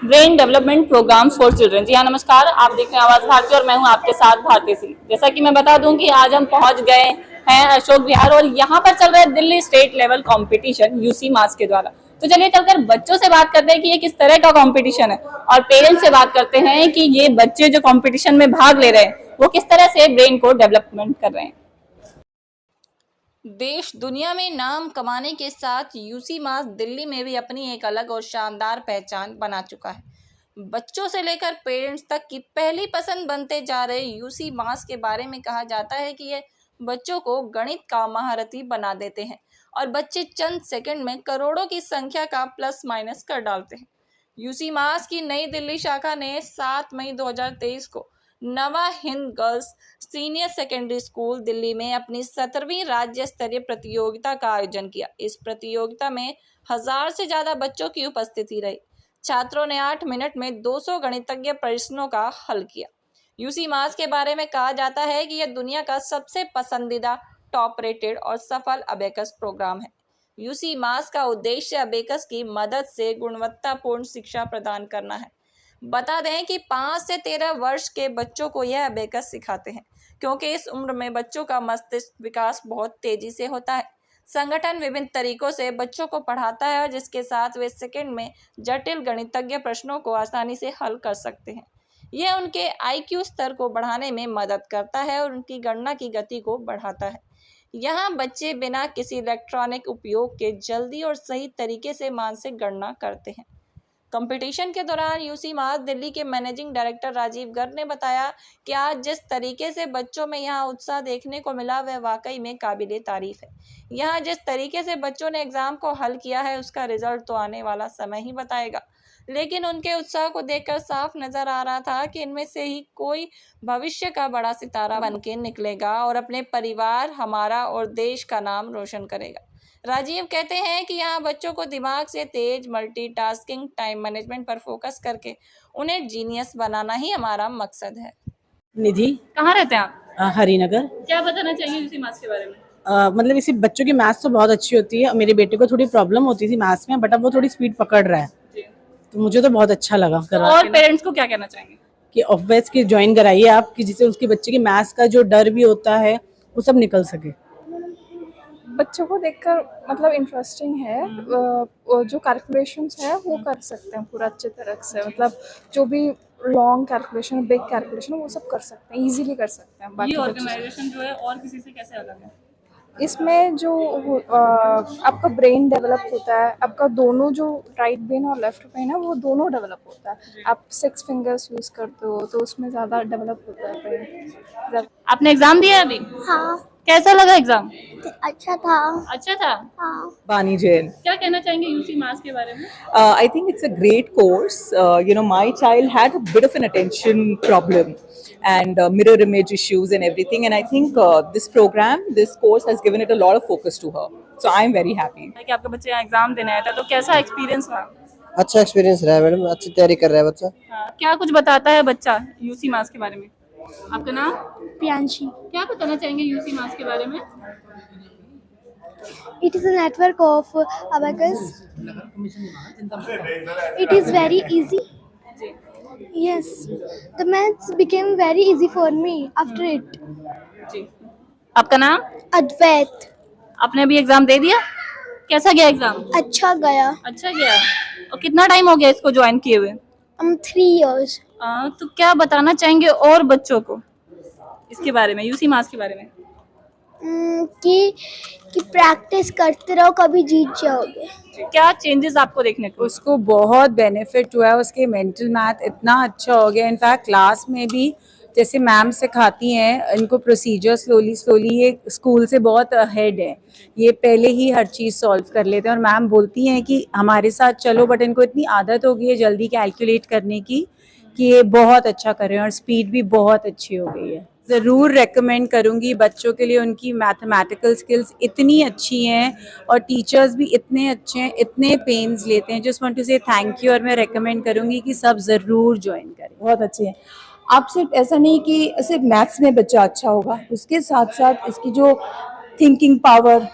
Brain development programs for children. जी हाँ, नमस्कार। आप देख रहे हैं आवाज भारती और मैं हूं आपके साथ भारती सिंह। जैसा कि मैं बता दूं कि आज हम पहुंच गए हैं अशोक विहार और यहाँ पर चल रहा है Delhi state level competition UCMAS के द्वारा। तो चलिए चलकर बच्चों से बात करते हैं कि ये किस तरह का कंपटीशन है और पेरेंट्स से बात करते हैं कि ये बच्चे जो कंपटीशन में भाग ले रहे हैं वो किस तरह से ब्रेन को डेवलपमेंट कर रहे हैं। देश दुनिया में नाम कमाने के साथ यूसी मास दिल्ली में भी अपनी एक अलग और शानदार पहचान बना चुका है। बच्चों से लेकर पेरेंट्स तक की पहली पसंद बनते जा रहे यूसी मास के बारे में कहा जाता है कि ये बच्चों को गणित का महारथी बना देते हैं और बच्चे चंद सेकंड में करोड़ों की संख्या का प्लस माइनस कर डालते हैं। यूसी मास की नई दिल्ली शाखा ने 7 मई 2023 को नवा Hind girls senior secondary school Delhi में अपनी 17वीं राज्य स्तरीय प्रतियोगिता का आयोजन किया। इस प्रतियोगिता में 1000 से ज्यादा बच्चों की उपस्थिति रही। छात्रों ने 8 मिनट में 200 गणितज्ञ प्रश्नों का हल किया। यूसी मास के बारे में कहा जाता है कि यह दुनिया का सबसे पसंदीदा, टॉप रेटेड और सफल अबेकस प्रोग्राम है। यूसी मास का उद्देश्य अबेकस की मदद से गुणवत्तापूर्ण शिक्षा प्रदान करना है। बता दें कि 5 से 13 वर्ष के बच्चों को यह अबेकस सिखाते हैं क्योंकि इस उम्र में बच्चों का मस्तिष्क विकास बहुत तेजी से होता है। संगठन विभिन्न तरीकों से बच्चों को पढ़ाता है और जिसके साथ वे सेकंड में जटिल गणितज्ञ प्रश्नों को आसानी से हल कर सकते हैं। यह उनके आईक्यू स्तर को बढ़ाने में मदद करता है और उनकी गणना की गति को बढ़ाता है। यहाँ बच्चे बिना किसी इलेक्ट्रॉनिक उपयोग के जल्दी और सही तरीके से मानसिक गणना करते हैं। कंपटीशन के दौरान यूसी मास दिल्ली के मैनेजिंग डायरेक्टर राजीव गर्ग ने बताया कि आज जिस तरीके से बच्चों में यहाँ उत्साह देखने को मिला वह वाकई में काबिले तारीफ है। यहाँ जिस तरीके से बच्चों ने एग्जाम को हल किया है उसका रिजल्ट तो आने वाला समय ही बताएगा, लेकिन उनके उत्साह को देखकर साफ नजर आ रहा था कि इनमें से ही कोई भविष्य का बड़ा सितारा बनके निकलेगा और अपने परिवार, हमारा और देश का नाम रोशन करेगा। राजीव कहते हैं कि यहाँ बच्चों को दिमाग से तेज, मल्टीटास्किंग, टाइम मैनेजमेंट पर फोकस करके उन्हें जीनियस बनाना ही हमारा मकसद है। निधि, कहाँ रहते हैं आप? हरिनगर। क्या बताना चाहिए यूसी मास के बारे में? मतलब इसी बच्चों की मैथ्स तो बहुत अच्छी होती है। मेरे बेटे को थोड़ी प्रॉब्लम होती थी मैथ्स में, बट अब वो थोड़ी स्पीड पकड़ रहा है, तो मुझे तो बहुत अच्छा लगा। और पेरेंट्स को क्या कहना चाहेंगे? कि ऑब्वियस की ज्वाइन कराइए आप, कि जिससे उसके बच्चे की मैथ्स का जो डर भी होता है वो सब निकल सके। बच्चों को देखकर मतलब इंटरेस्टिंग है। जो कैलकुलेशंस है वो कर सकते हैं पूरा अच्छे तरह से, मतलब जो भी लॉन्ग कैलकुलेशन, बिग कैलकुलेशन वो सब कर सकते हैं, इजीली कर सकते हैं। ये ऑर्गेनाइजेशन जो है और किसी से कैसे अलग है? इसमें जो आपका ब्रेन डेवलप होता है, आपका दोनों जो राइट ब्रेन और लेफ्ट ब्रेन है वो दोनों डेवलप होता है। आप 6 फिंगर्स यूज़ करते हो तो उसमें ज़्यादा डेवलप होता है ब्रेन। आपने एग्जाम दिया अभी? हाँ, कैसा लगा एग्जाम? अच्छा था। अच्छा था। हाँ, Bani Jain. क्या कहना चाहेंगे यूसी मास के बारे में? I think it's a great course. My child had a bit of an attention problem and mirror image issues and everything. And I think this course has given it a lot of focus to her. So I'm very happy. कि आपके बच्चे यहाँ exam देने आया था तो कैसा experience रहा? अच्छा एक्सपीरियंस रहा है मैडम, अच्छी तैयारी कर रहा है बच्चा। क्या कुछ बताता है बच्चा यूसी मास के बारे में? आपका नाम? प्रियांशी। क्या बताना चाहेंगे यूसी मास के बारे में? It is a network of abacus. It is very easy. Yes, the maths became very easy for me after it. जी। आपका नाम? Advait. आपने अभी एग्जाम दे दिया? कैसा गया एग्जाम? अच्छा गया। अच्छा गया। और कितना टाइम हो गया इसको ज्वाइन किए हुए? 3 years. तो क्या बताना चाहेंगे और बच्चों को इसके बारे में, यूसी मास के बारे में? कि प्रैक्टिस करते रहो, कभी जीत जाओगे। क्या चेंजेस आपको देखने को? उसको बहुत बेनिफिट हुआ है, उसके मेंटल मैथ इतना अच्छा हो गया। इनफैक्ट क्लास में भी जैसे मैम सिखाती हैं, इनको प्रोसीजर स्लोली ये स्कूल से बहुत अहेड है। ये पहले ही हर चीज़ सॉल्व कर लेते हैं और मैम बोलती हैं कि हमारे साथ चलो, बट इनको इतनी आदत हो गई है जल्दी कैलकुलेट करने की कि ये बहुत अच्छा कर रहे हैं और स्पीड भी बहुत अच्छी हो गई है। ज़रूर रेकमेंड करूँगी बच्चों के लिए। उनकी मैथमेटिकल स्किल्स इतनी अच्छी हैं और टीचर्स भी इतने अच्छे हैं, इतने पेन्स लेते हैं। जस्ट वांट टू से थैंक यू। और मैं रेकमेंड करूँगी कि सब ज़रूर ज्वाइन करें। बहुत अच्छे हैं आप। सिर्फ ऐसा नहीं कि सिर्फ मैथ्स में बच्चा अच्छा होगा, उसके साथ साथ इसकी जो thinking power,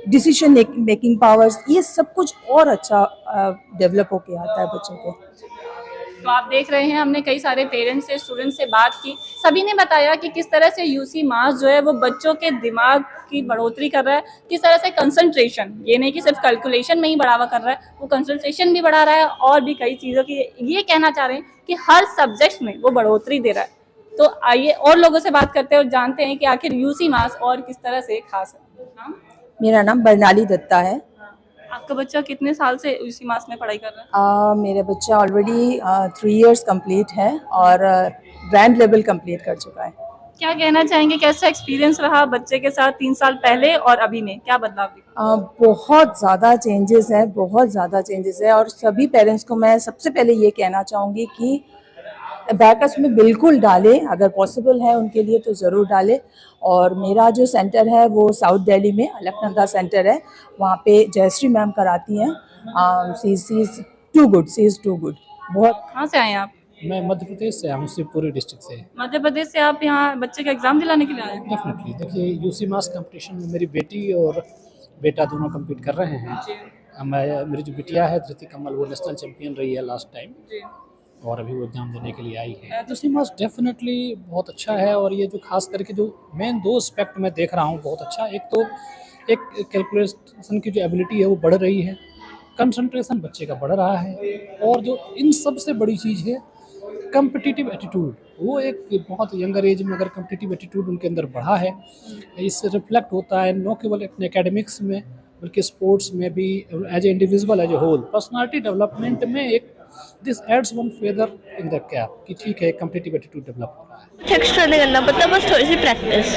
decision making powers, ये सब कुछ और अच्छा डेवलप होके आता है बच्चों को। तो आप देख रहे हैं, हमने कई सारे पेरेंट्स से, स्टूडेंट्स से बात की, सभी ने बताया कि किस तरह से यूसी मास जो है वो बच्चों के दिमाग की बढ़ोतरी कर रहा है, किस तरह से कंसंट्रेशन, ये नहीं कि सिर्फ कैलकुलेशन में ही बढ़ावा कर रहा है, वो कंसंट्रेशन भी बढ़ा रहा है और भी कई चीज़ों की, ये कहना चाह रहे हैं कि हर सब्जेक्ट में वो बढ़ोतरी दे रहा है। तो आइए और लोगों से बात करते हैं और जानते हैं कि आखिर यूसी मास और किस तरह से खास है। हाँ? मेरा नाम बरनाली दत्ता है। आपका बच्चा कितने साल से यूसी मास में पढ़ाई कर रहा है? मेरा बच्चा ऑलरेडी 3 इयर्स कंप्लीट है और ग्रैंड लेवल कंप्लीट कर चुका है। क्या कहना चाहेंगे, कैसा एक्सपीरियंस रहा बच्चे के साथ 3 साल पहले और अभी में, क्या बदलाव दिखा? बहुत ज़्यादा चेंजेस है, बहुत ज़्यादा चेंजेस है। और सभी पेरेंट्स को मैं सबसे पहले ये कहना चाहूँगी कि बैकअप में बिल्कुल डालें, अगर पॉसिबल है उनके लिए तो ज़रूर डालें। और मेरा जो सेंटर है वो साउथ दिल्ली में अलकनंदा सेंटर है, वहाँ पे जयश्री मैम कराती हैं। सी इज़ टू गुड। बहुत। कहाँ से आए हैं आप? मैं मध्य प्रदेश से हूँ, शिवपुरी डिस्ट्रिक्ट से। मध्य प्रदेश से आप यहाँ बच्चे का एग्जाम दिलाने के लिए आए हैं? डेफिनेटली, देखिए यूसी मास कंपटीशन में मेरी बेटी और बेटा दोनों compete कर रहे हैं। मेरी जो बिटिया है धृति कमल, वो नेशनल चैंपियन रही है लास्ट टाइम और अभी वो एग्जाम देने के लिए आई है। यूसी मास डेफिनेटली बहुत अच्छा है। और ये जो खास करके जो मेन 2 एस्पेक्ट मैं देख रहा हूँ बहुत अच्छा, एक तो एक कैलकुलेशन की जो एबिलिटी है वो बढ़ रही है, कंसंट्रेशन बच्चे का बढ़ रहा है, और जो इन सबसे बड़ी चीज़ है कम्पिटिटिव एटीट्यूड, वो एक बहुत यंगर एज में अगर कम्पिटिटिव एटीट्यूड उनके अंदर बढ़ा है, इससे रिफ्लेक्ट होता है न केवल अपने एकेडमिक्स में बल्कि स्पोर्ट्स में भी, as a individual, as a whole personality development में एक this adds one feather in the cap कि ठीक है, कम्पिटिटिव एटीट्यूड डेवलप हो रहा है। एक्स्ट्रा नहीं करना पड़ता, बस थोड़ी सी प्रैक्टिस।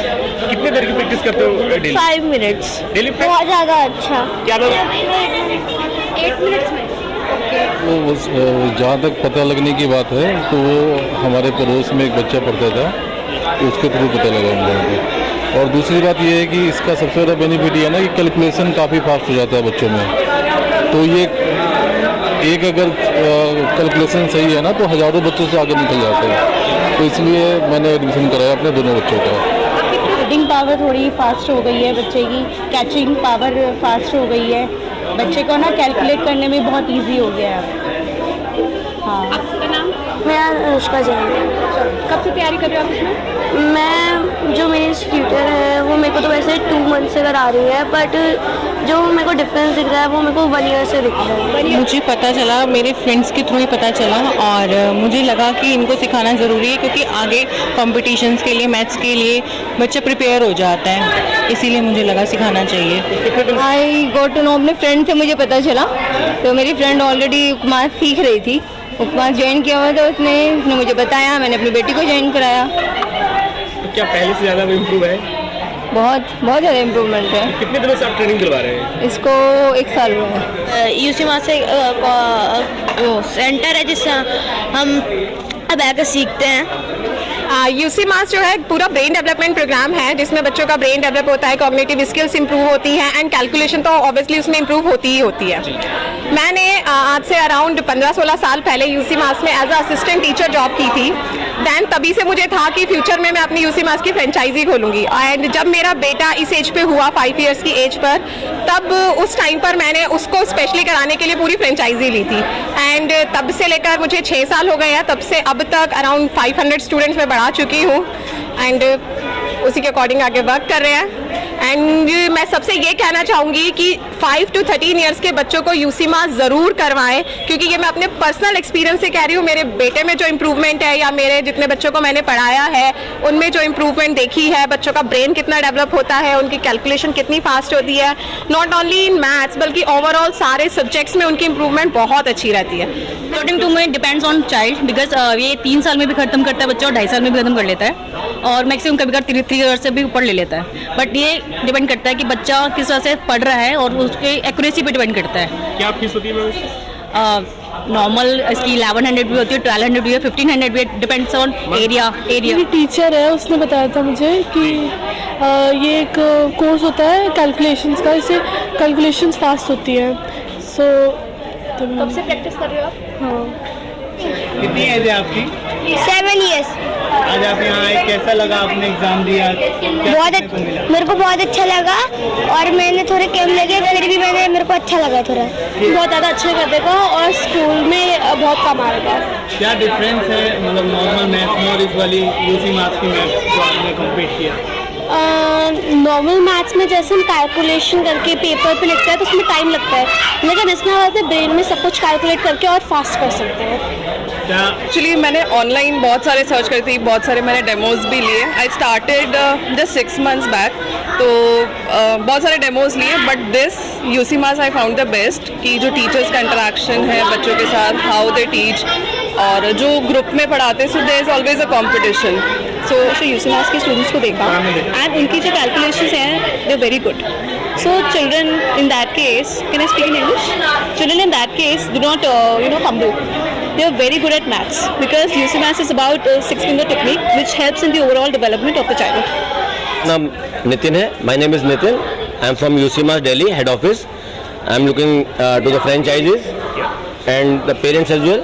कितने देर की प्रैक्टिस करते हो डेली? 5 मिनट्स। डेली बहुत ज़्यादा अच्छा। क्या लोग 8 मिनट्स में। वो जहाँ तक पता लगने की बात है तो वो हमारे पड़ोस में एक बच्चा पढ़ता था, तो उसके थ्रू पता लगा हम लोगों को। और दूसरी बात ये है कि इसका सबसे बड़ा बेनिफिट ये है ना कि कैलकुलेशन काफ़ी फास्ट हो जाता है बच्चों में। तो ये एक अगर कैलकुलेशन सही है ना तो हज़ारों बच्चों से आगे निकल जाते हैं। तो इसलिए मैंने एडमिशन कराया अपने दोनों बच्चों का। रीडिंग पावर थोड़ी फास्ट हो गई है बच्चे की, कैचिंग पावर फास्ट हो गई है, बच्चे को ना कैलकुलेट करने में बहुत इजी हो गया है। हाँ। आपका नाम? मेरा अनुष्का जैन। कब से तैयारी कर रहे हो आप इसमें? मैं जो मेरी ट्यूटर है वो मेरे को तो वैसे 2 मंथ से करा रही है, बट जो मेरे को डिफरेंस दिख रहा है वो मेरे को 1 ईयर से दिख रहा है। मुझे पता चला, मेरे फ्रेंड्स के थ्रू ही पता चला, और मुझे लगा कि इनको सिखाना ज़रूरी है क्योंकि आगे कॉम्पिटिशन्स के लिए, मैथ्स के लिए बच्चा प्रिपेयर हो जाता है, इसीलिए मुझे लगा सिखाना चाहिए। आई गॉट टू नो, अपने फ्रेंड से मुझे पता चला। तो मेरी फ्रेंड ऑलरेडी उपमा सीख रही थी, उपमा ज्वाइन किया हुआ था उसने मुझे बताया, मैंने अपनी बेटी को ज्वाइन कराया। तो क्या पहले से ज़्यादा इम्प्रूव है? बहुत ज़्यादा इम्प्रूवमेंट है। कितने दिनों से आप ट्रेनिंग करवा रहे हैं? इसको 1 साल हुआ है। यूसी मास से वो सेंटर है जिससे हम अब आगे सीखते हैं। यूसी मास जो है पूरा ब्रेन डेवलपमेंट प्रोग्राम है जिसमें बच्चों का ब्रेन डेवलप होता है, कॉग्निटिव स्किल्स इंप्रूव होती हैं एंड कैलकुलेशन तो ऑब्वियसली उसमें इंप्रूव होती ही होती है। मैंने आज से अराउंड 15-16 साल पहले यूसी मास में as a assistant teacher job की थी। दैन तभी से मुझे था कि फ्यूचर में मैं अपनी यूसी मास की फ्रेंचाइजी खोलूंगी। एंड जब मेरा बेटा इस एज पे हुआ 5 इयर्स की एज पर, तब उस टाइम पर मैंने उसको स्पेशली कराने के लिए पूरी फ्रेंचाइजी ली थी। एंड तब से लेकर मुझे 6 साल हो गए हैं, तब से अब तक अराउंड 500 स्टूडेंट्स में बढ़ा चुकी हूँ एंड उसी के अकॉर्डिंग आगे वर्क कर रहे हैं। एंड मैं सबसे ये कहना चाहूँगी कि 5 to 13 ईयर्स के बच्चों को यूसी मास ज़रूर करवाएं, क्योंकि ये मैं अपने पर्सनल एक्सपीरियंस से कह रही हूँ। मेरे बेटे में जो इम्प्रूवमेंट है या मेरे जितने बच्चों को मैंने पढ़ाया है उनमें जो इम्प्रूवमेंट देखी है, बच्चों का ब्रेन कितना डेवलप होता है, उनकी कैलकुलेशन कितनी फास्ट होती है, नॉट ओनली इन मैथ्स बल्कि ओवरऑल सारे सब्जेक्ट्स में उनकी इम्प्रूवमेंट बहुत अच्छी रहती है। According to me depends on child, because ये 3 साल में भी खत्म करता है बच्चा और 2.5 साल में भी खत्म कर लेता है, और मैक्सिमम कभी कभी 3 ईयर्स से भी ऊपर ले लेता है। बट ये डिपेंड करता है कि बच्चा किस तरह से पढ़ रहा है और उसके एक्यूरेसी पे डिपेंड करता है। क्या फीस होती है? नॉर्मल इसकी 1100 भी होती है, 1200 भी है, 1500 भी है, डिपेंड्स ऑन एरिया। मेरी टीचर है, उसने बताया था मुझे कि ये एक कोर्स होता है कैलकुलेशंस का, इससे कैलकुलेशंस फास्ट होती है। सो कब से प्रैक्टिस कर रहे हो आप? हाँ। कितनी एज है आपकी? 7 years। आज आप यहाँ आए, कैसा लगा? आपने एग्जाम दिया, मेरे को बहुत अच्छा लगा और मैंने थोड़े कैम लगे, फिर भी मेरे को अच्छा लगा थोड़ा। बहुत ज़्यादा अच्छा कर देगा और स्कूल में बहुत कम आएगा। क्या डिफरेंस है मतलब नॉर्मल मैथ में और इस वाली यूसी मैथ्स की मैथ जो आपने कंप्लीट किया? नॉर्मल मैथ्स में जैसे हम कैलकुलेशन करके पेपर पे लिखते हैं तो उसमें टाइम लगता है, लेकिन इसमें हम अपने ब्रेन में सब कुछ कैलकुलेट करके और फास्ट कर सकते हैं। एक्चुअली मैंने ऑनलाइन बहुत सारे सर्च करी थी, बहुत सारे मैंने डेमोज भी लिए। I started just 6 months back, तो बहुत सारे डेमोज लिए, but this UC maths I found the best कि जो टीचर्स का इंटरेक्शन है बच्चों के साथ, हाउ दे टीच, और जो ग्रुप में पढ़ाते हैं, so there is always a competition. So UC maths के स्टूडेंट्स को देखा एंड उनकी जो कैलकुलेशंस हैं they are very good. So children in that case, can I speak in English? Children in that case do not, fumble. They are very good at maths because UC Maths is about 6-finger technique, which helps in the overall development of the child. नाम नितिन है. My name is Nitin. I am from UC Maths Delhi head office. I am looking to the franchises and the parents as well.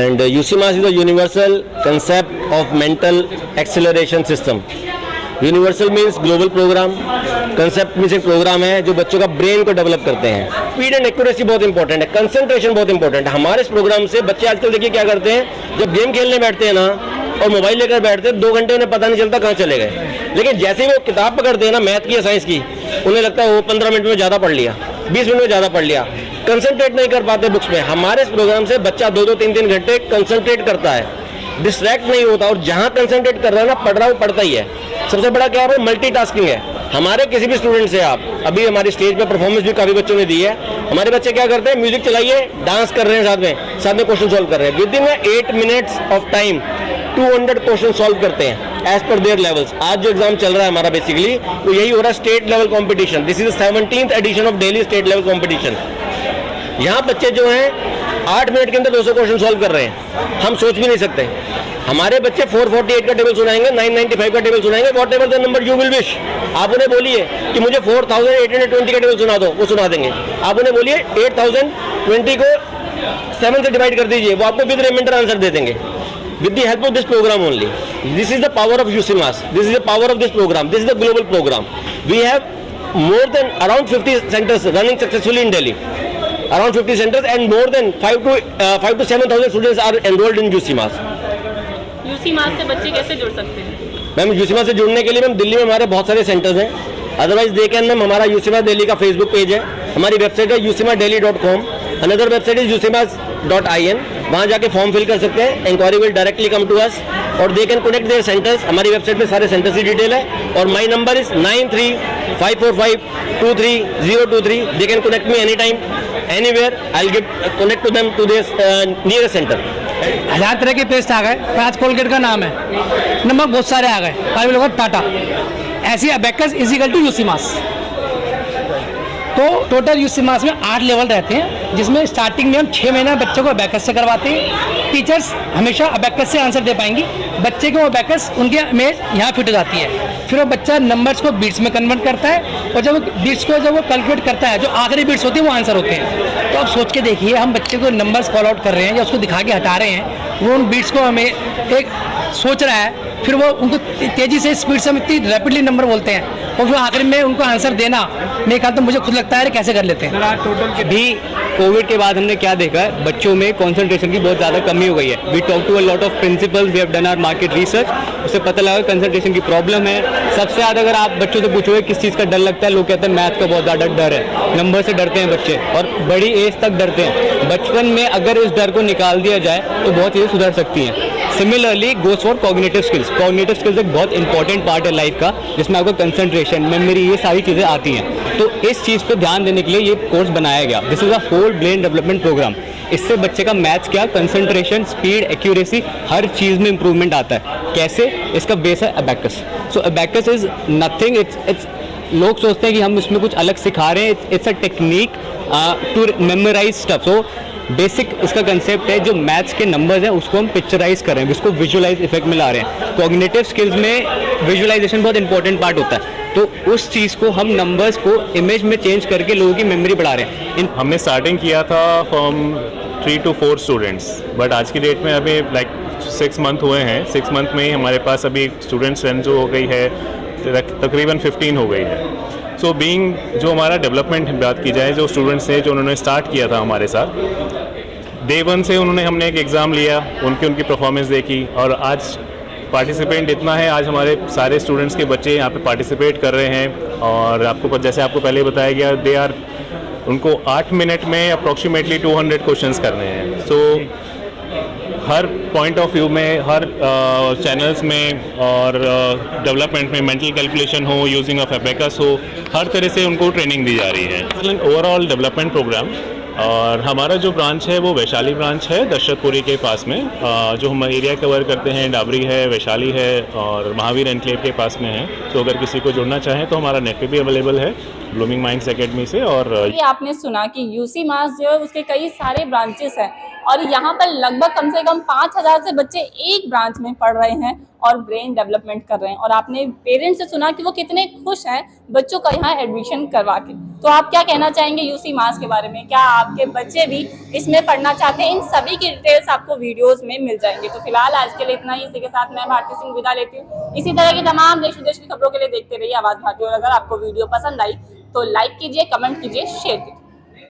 And UC Maths is a universal concept of mental acceleration system. Universal means global program, concept means एक program है जो बच्चों का brain को develop करते हैं। Speed and accuracy बहुत important है, कंसंट्रेशन बहुत इंपॉर्टेंट है। हमारे इस प्रोग्राम से बच्चे आजकल देखिए क्या करते हैं, जब गेम खेलने बैठते हैं ना और मोबाइल लेकर बैठते हैं, 2 घंटे उन्हें पता नहीं चलता कहाँ चले गए। लेकिन जैसे ही वो किताब पकड़ते हैं ना मैथ की या साइंस की, उन्हें लगता है वो 15 मिनट में ज़्यादा पढ़ लिया, 20 मिनट में ज़्यादा पढ़ लिया, कंसंट्रेट नहीं कर पाते बुक्स में। हमारे इस प्रोग्राम से बच्चा 2-2, 3-3 घंटे कंसंट्रेट करता है, डिस्ट्रैक्ट नहीं होता, और जहाँ कंसंट्रेट कर रहा है ना, पढ़ रहा है वो पढ़ता ही है। सबसे बड़ा क्या है, मल्टीटास्किंग है। हमारे किसी भी स्टूडेंट से आप अभी हमारी स्टेज पे परफॉर्मेंस भी काफ़ी बच्चों ने दी है। हमारे बच्चे क्या करते हैं, म्यूजिक चलाइए, डांस कर रहे हैं, साथ में क्वेश्चन सॉल्व कर रहे हैं। With in 8 minutes of time 200 question solve करते हैं एज पर देयर लेवल्स। आज जो एग्जाम चल रहा है हमारा बेसिकली वो यही हो रहा है, state level competition. This is 17th edition of daily state level competition. यहाँ बच्चे जो हैं 8 मिनट के अंदर 200 क्वेश्चन सॉल्व कर रहे हैं। हम सोच भी नहीं सकते। हमारे बच्चे 448 का टेबल सुनाएंगे, 995 का टेबल सुनाएंगे, what ever the number you will wish. आप उन्हें बोलिए कि मुझे 4820 का टेबल सुना दो, वो सुना देंगे। आप उन्हें बोलिए 8020 को 7 से डिवाइड कर दीजिए, वो आपको विद रिमाइंडर आंसर दे देंगे, with the help of this program only. This is the power of UC Maths. This is the power of this program. This is the global program. We have more than around 50 centers running successfully in Delhi. Around 50 centers and more than 5 to 7,000 students are enrolled in UC Maths. UC Maths से बच्चे कैसे जुड़ सकते हैं? Ma'am UC Maths से जुड़ने के लिए मैम दिल्ली में हमारे बहुत सारे सेंटर्स हैं। अदरवाइज देखें मैम हमारा UC Maths दिल्ली का फेसबुक पेज है, हमारी वेबसाइट है ucmathsdelhi.com, another website is ucmaths.in। वहाँ जाके फॉर्म फिल कर सकते हैं। Inquiry will directly come to us और they can connect their centres. हमारी वेबसाइट पे सारे सेंटर्स की डिटेल है और my number is 9354523023। They can connect me any time anywhere. I will connect to them to their nearest centre. 1000 तरह के paste आ गए, आज कोलगेट का नाम है, नंबर बहुत सारे आ गए, काफी लोग टाटा। ऐसी abacus is equal to UC Maths। तो टोटल UC Maths में 8 लेवल रहते हैं, जिसमें स्टार्टिंग में हम 6 महीना बच्चों को अबेकस से करवाते हैं। टीचर्स हमेशा अबेकस से आंसर दे पाएंगी, बच्चे को अबेकस उनके इमेज यहाँ फिट हो जाती है। फिर वो बच्चा नंबर्स को बीट्स में कन्वर्ट करता है और जब वो कैलकुलेट करता है, जो आखिरी बीट्स होती है वो आंसर होते हैं। तो आप सोच के देखिए, हम बच्चे को नंबर्स कॉल आउट कर रहे हैं या उसको दिखा के हटा रहे हैं, वो उन बीट्स को हमें एक सोच रहा है, फिर वो उनको तेज़ी से स्पीड से हम इतनी रैपिडली नंबर बोलते हैं और फिर आखिर में उनको आंसर देना, मेरे ख्याल तो मुझे खुद लगता है कैसे कर लेते हैं। भी कोविड के बाद हमने क्या देखा है, बच्चों में कंसंट्रेशन की बहुत ज़्यादा कमी हो गई है। We talk to a lot of principals, we have done our market research, उससे पता लगा कंसंट्रेशन की प्रॉब्लम है। सबसे ज़्यादा अगर आप बच्चों से पूछोगे किस चीज़ का डर लगता है, लोग कहते हैं मैथ का बहुत ज़्यादा डर है, नंबर से डरते हैं बच्चे और बड़ी एज तक डरते हैं। बचपन में अगर इस डर को निकाल दिया जाए तो बहुत चीज़ें सुधर सकती हैं। Similarly goes for cognitive skills. Cognitive skills एक बहुत इंपॉर्टेंट पार्ट है लाइफ का, जिसमें आपको कंसंट्रेशन, मेमोरी, ये सारी चीज़ें आती हैं। तो इस चीज़ पर ध्यान देने के लिए ये कोर्स बनाया गया। This is a whole brain development program. इससे बच्चे का मैथ्स क्या, कंसंट्रेशन, स्पीड, एक्यूरेसी, हर चीज़ में इंप्रूवमेंट आता है। कैसे? इसका बेस है abacus. So abacus is nothing, it's लोग सोचते हैं कि हम इसमें कुछ अलग सिखा रहे हैं। It's a technique to memorize stuff. So basic इसका कंसेप्ट है, जो मैथ्स के नंबर्स हैं उसको हम पिक्चराइज कर रहे हैं, उसको विजुअलाइज इफेक्ट में ला रहे हैं। कॉग्निटिव स्किल्स में विजुअलाइजेशन बहुत इंपॉर्टेंट पार्ट होता है, तो उस चीज़ को हम नंबर्स को इमेज में चेंज करके लोगों की मेमोरी बढ़ा रहे हैं। हमने स्टार्टिंग किया था फ्रॉम 3 to 4 स्टूडेंट्स, बट आज की डेट में अभी लाइक 6 मंथ हुए हैं। 6 मंथ में ही हमारे पास अभी स्टूडेंट स्ट्रेंथ जो हो गई है तकरीबन 15 हो गई है। सो बीइंग जो हमारा डेवलपमेंट बात की जाए, जो स्टूडेंट्स थे जो उन्होंने स्टार्ट किया था हमारे साथ, डे 1 से हमने एक एग्ज़ाम लिया, उनकी परफॉर्मेंस देखी और आज पार्टिसिपेंट इतना है, आज हमारे सारे स्टूडेंट्स के बच्चे यहाँ पे पार्टिसिपेट कर रहे हैं। और जैसे आपको पहले बताया गया, उनको 8 मिनट में अप्रॉक्सीमेटली 200 क्वेश्चंस करने हैं। सो हर पॉइंट ऑफ व्यू में, हर चैनल्स में और डेवलपमेंट में, मेंटल कैलकुलेशन हो, यूजिंग ऑफ एबेकस हो, हर तरह से उनको ट्रेनिंग दी जा रही है। Overall development program. और हमारा जो ब्रांच है वो वैशाली ब्रांच है, दशरथपुरी के पास में। जो हम एरिया कवर करते हैं, डाबरी है, वैशाली है और महावीर एनक्लेव के पास में है। तो अगर किसी को जुड़ना चाहें तो हमारा नेट पे भी अवेलेबल है ब्लूमिंग माइंड्स एकेडमी से। और आपने सुना कि यूसी मास जो है उसके कई सारे ब्रांचेस हैं और यहाँ पर लगभग कम से कम 5000 से बच्चे एक ब्रांच में पढ़ रहे हैं और ब्रेन डेवलपमेंट कर रहे हैं। और आपने पेरेंट्स से सुना कि वो कितने खुश हैं बच्चों का यहाँ एडमिशन करवा के। तो आप क्या कहना चाहेंगे यूसी मास के बारे में? क्या आपके बच्चे भी इसमें पढ़ना चाहते हैं? इन सभी की डिटेल्स आपको वीडियोस में मिल जाएंगे। तो फिलहाल आज के लिए इतना ही। इसी के साथ मैं भारती सिंह विदा लेती हूँ। इसी तरह की तमाम देश विदेश की खबरों के लिए देखते रहिए आवाज़ भारती। और अगर आपको वीडियो पसंद आई तो लाइक कीजिए, कमेंट कीजिए, शेयर कीजिए।